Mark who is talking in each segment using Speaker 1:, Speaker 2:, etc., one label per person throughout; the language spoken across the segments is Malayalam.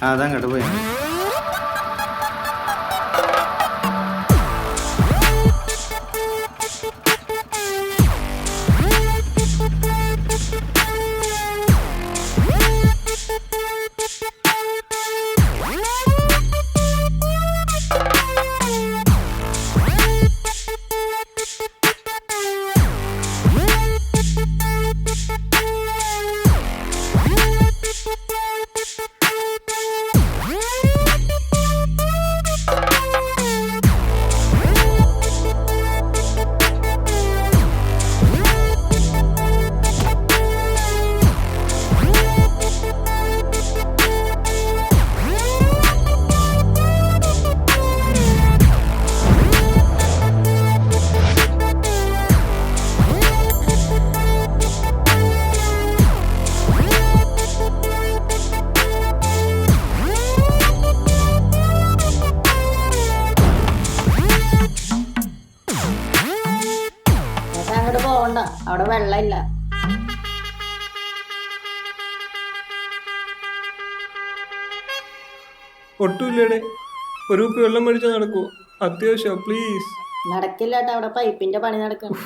Speaker 1: അതങ്ങോട്ട് പോയാൽ മതി.
Speaker 2: അവിടെ വെള്ളമില്ല.
Speaker 3: ഒട്ടുമില്ലേടെ. ഒരു കുപ്പി വെള്ളം മേടിച്ചാൽ നടക്കുമോ? അത്യാവശ്യം പ്ലീസ്.
Speaker 2: നടക്കില്ല കേട്ടോ, അവിടെ പൈപ്പിന്റെ പണി നടക്കണം.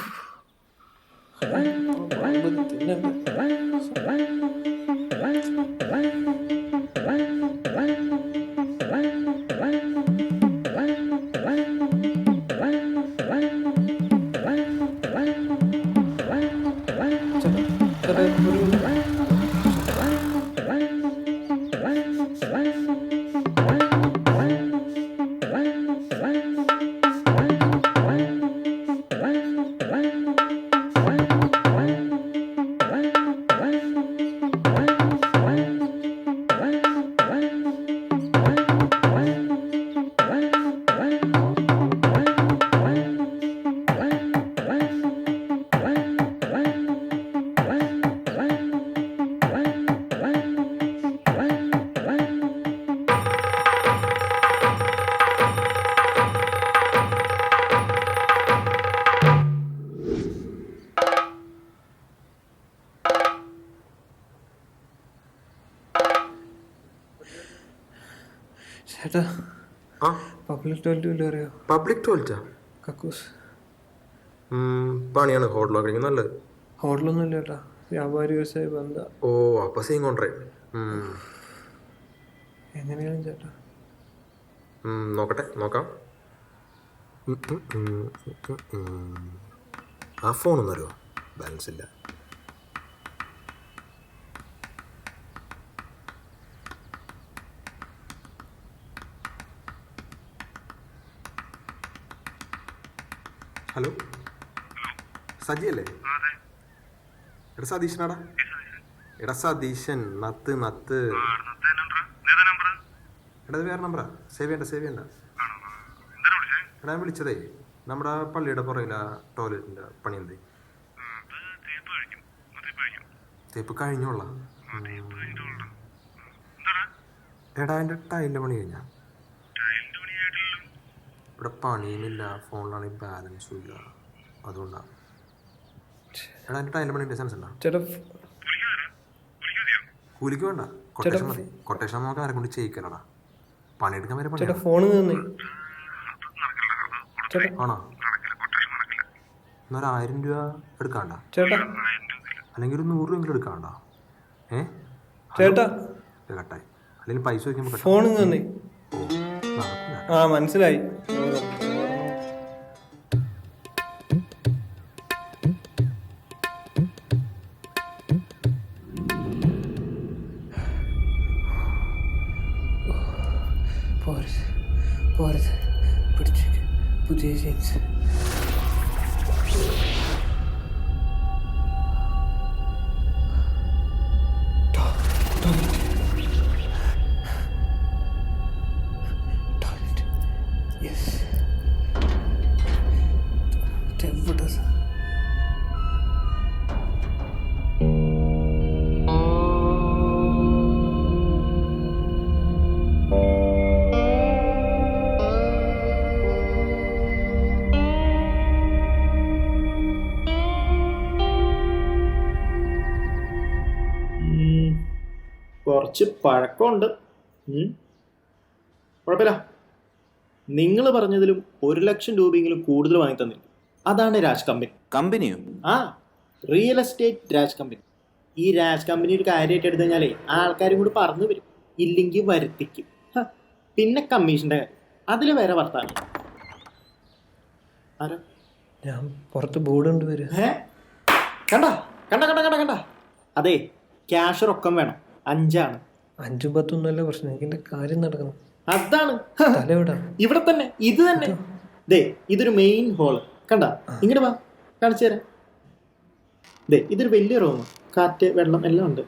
Speaker 3: ചേട്ടാ, പബ്ലിക് ടോയ്ലറ്റ് അറിയോ?
Speaker 4: പബ്ലിക് ടോയ്ലറ്റാ?
Speaker 3: കക്കൂസ്
Speaker 4: പണിയാണ് ഹോട്ടലൊക്കെ കഴിക്കുന്നത് നല്ലത്.
Speaker 3: ഹോട്ടലൊന്നും ഇല്ല ചേട്ടാ, വ്യാപാരി വ്യവസായ ബന്ധ.
Speaker 4: ഓ അപ്പൊ സീൻ കൊണ്ടേ
Speaker 3: എങ്ങനെയാണ് ചേട്ടാ?
Speaker 4: നോക്കാം. ആ ഫോണൊന്നും അറിയോ? ബാലൻസ് ഇല്ല. ഹലോ, സജി അല്ലേ? എടാ സതീശനാടാ. എടാ സതീശൻ, നത്ത്. എടാ വേറെ നമ്പറാ, സേവ് ചെയ്യണ്ട. എടാ ഞാൻ വിളിച്ചതേ, നമ്മുടെ പള്ളിയുടെ പുറകിലാ ടോയ്ലറ്റിന്റെ പണി എന്തേ? തേപ്പ് കഴിഞ്ഞോള. എടാ എൻ്റെ ടൈലിന്റെ പണി കഴിഞ്ഞാ? ഇവിടെ പണിയുമില്ല, ഫോണിലാണെങ്കിൽ ബാലൻസും ഇല്ല, അതുകൊണ്ടാ. എടാ എൻ്റെ ടൈലിന്റെ പണി സെൻസ് ഉണ്ടോ? കൂലിക്ക് വേണ്ട, കൊട്ടേഷൻ മതി. കൊട്ടേഷൻ നമുക്ക് ആരെ കൊണ്ട് ചെയ്യിക്കലടാ, പണിയെടുക്കാൻ വരെ പണി.
Speaker 3: ഫോണ്
Speaker 4: ആണോ? എന്നൊരു 1000 രൂപ എടുക്കാണ്ട
Speaker 3: ചേട്ടാ,
Speaker 4: അല്ലെങ്കിൽ ഒരു 100 രൂപ എടുക്കാണ്ട.
Speaker 3: ചേട്ടാ
Speaker 4: കട്ടായി, അല്ലെങ്കിൽ പൈസ വയ്ക്കുമ്പോൾ
Speaker 3: ഫോണ് തന്നെ. ആ മനസ്സിലായി. പോരത് പിടിച്ചേക്ക്. പുതിയ ജീൻസ്.
Speaker 1: കുറച്ച് പഴക്കമുണ്ട്. കുഴപ്പമില്ല. നിങ്ങൾ പറഞ്ഞതിലും 1,00,000 രൂപയെങ്കിലും കൂടുതൽ വാങ്ങി തന്നില്ല. അതാണ് രാജ് കമ്പനി.
Speaker 5: കമ്പനിയോ?
Speaker 1: ആ, റിയൽ എസ്റ്റേറ്റ് രാജ് കമ്പനി. ഈ രാജ് കമ്പനി ഒരു കാര്യമായിട്ട് എടുത്തു കഴിഞ്ഞാലേ ആൾക്കാരും കൂടി പറഞ്ഞു വരും, ഇല്ലെങ്കിൽ വരുത്തിക്കും. പിന്നെ കമ്മീഷൻ്റെ കാര്യം, അതിൽ വേറെ വർത്താനം. ആരോ
Speaker 3: ഞാൻ പുറത്ത് ബോർഡ് കൊണ്ട് വരിക.
Speaker 1: കണ്ട കണ്ട കണ്ട കണ്ട കണ്ട അതെ, ക്യാഷ് റൊക്കം വേണം. 5 ആണ്.
Speaker 3: 5 10 പ്രശ്നം, എനിക്കെന്റെ കാര്യം നടക്കണം.
Speaker 1: അതാണ്
Speaker 3: തലവിടാ
Speaker 1: ഇവിടെ തന്നെ, ഇത് തന്നെ. ദേ ഇതൊരു മെയിൻ ഹോള്. കണ്ട, ഇങ്ങോട്ട് വാ, കാണിച്ചു തരാം. ദേ ഇതൊരു വലിയ റൂം, കാറ്റ് വെള്ളം എല്ലാം ഉണ്ട്.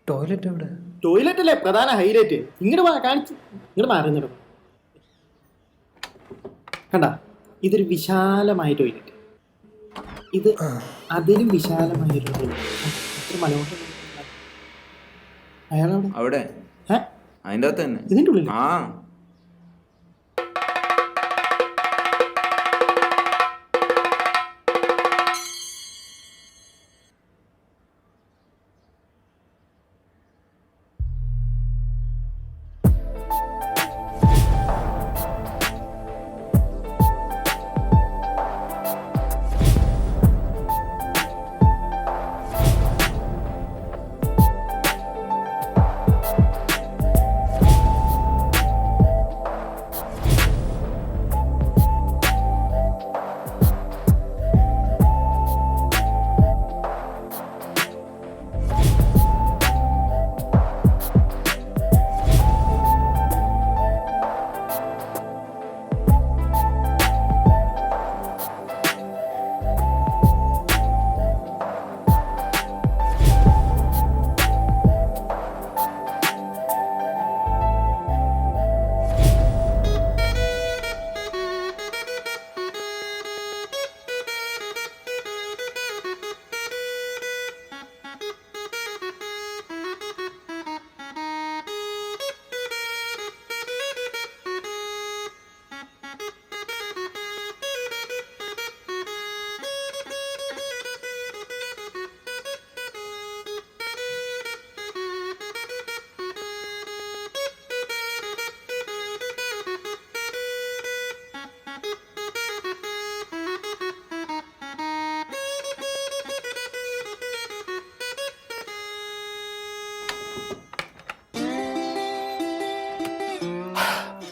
Speaker 3: ടോയ്ലറ്റ് എവിടെ?
Speaker 1: ടോയ്ലറ്റ് അല്ലേ പ്രധാന ഹൈലൈറ്റ്. ഇങ്ങോട്ട് വാ, കാണിച്ചു. ഇങ്ങോട്ട് മാറുന്നിടും. കണ്ട, ഇതൊരു വിശാലമായ ടോയ്ലറ്റ്. ഇത് അതിലും വിശാലമായൊരു ടോയ്ലറ്റ്. എത്ര മനോഹരം. അയാളവിടെ
Speaker 5: അവിടെ അതിൻ്റെ അകത്ത് തന്നെ.
Speaker 1: ഇതിൻ്റെ ഉള്ളിൽ
Speaker 5: ആ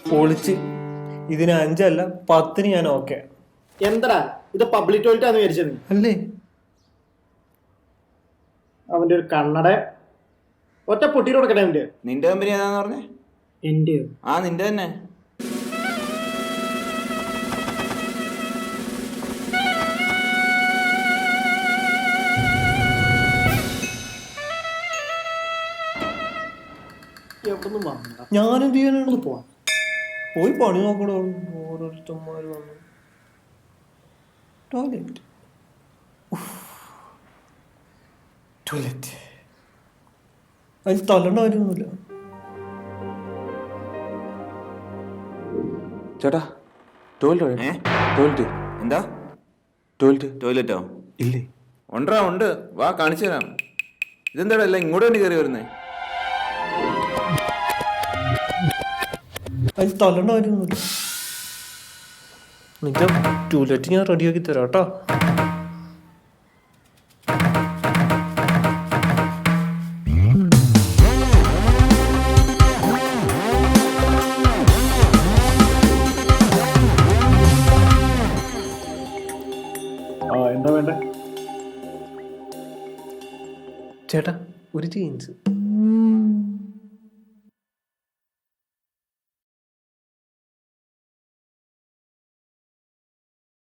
Speaker 3: പൊളിച്ച്. ഇതിന് 5 അല്ല 10 ഞാൻ ഓക്കെ.
Speaker 1: എന്താ ഇത് പബ്ലിക് ടോയ്ലറ്റ് ആണെന്ന് വിചാരിച്ചത്?
Speaker 3: അല്ലേ?
Speaker 1: അവന്റെ ഒരു കണ്ണട ഒറ്റ പൊട്ടിയിട്ട് കൊടുക്കട്ടെ. അവന്റെ
Speaker 5: നിന്റെ കമ്പനി ഏതാന്ന് പറഞ്ഞേ?
Speaker 1: എന്റെ
Speaker 5: ആ നിന്റെ തന്നെ.
Speaker 1: എവിടുന്ന് വാങ്ങണ്ട.
Speaker 3: ഞാനെന്ത് ചെയ്യാനാണ്?
Speaker 1: പോവാം.
Speaker 3: പോയി പണി നോക്കണോ? ഓരോരുത്തന്മാർ വന്നു. ടോയ്ലറ്റ് ടോയ്ലറ്റ് അതിന് തള്ളണ കാര്യമൊന്നുമില്ല.
Speaker 5: ചേട്ടാ ടോയ്ലറ്റ് ടോയ്ലറ്റ് എന്താ? ടോയ്ലറ്റോ?
Speaker 3: ഇല്ലേ?
Speaker 5: ഉണ്ടോ? ഉണ്ട്, വാ കാണിച്ചു തരാം. ഇതെന്താടാ എല്ലാം ഇങ്ങോട്ട് വേണ്ടി കയറി വരുന്നേ?
Speaker 3: അതിന് തള്ളണ കാര്യമൊന്നുമില്ല. നിന്റെ ടോയ്ലറ്റ് ഞാൻ റെഡിയാക്കി തരാം കേട്ടോ.
Speaker 1: എന്താ വേണ്ടേ?
Speaker 3: ചേട്ടാ ഒരു ജീൻസ്.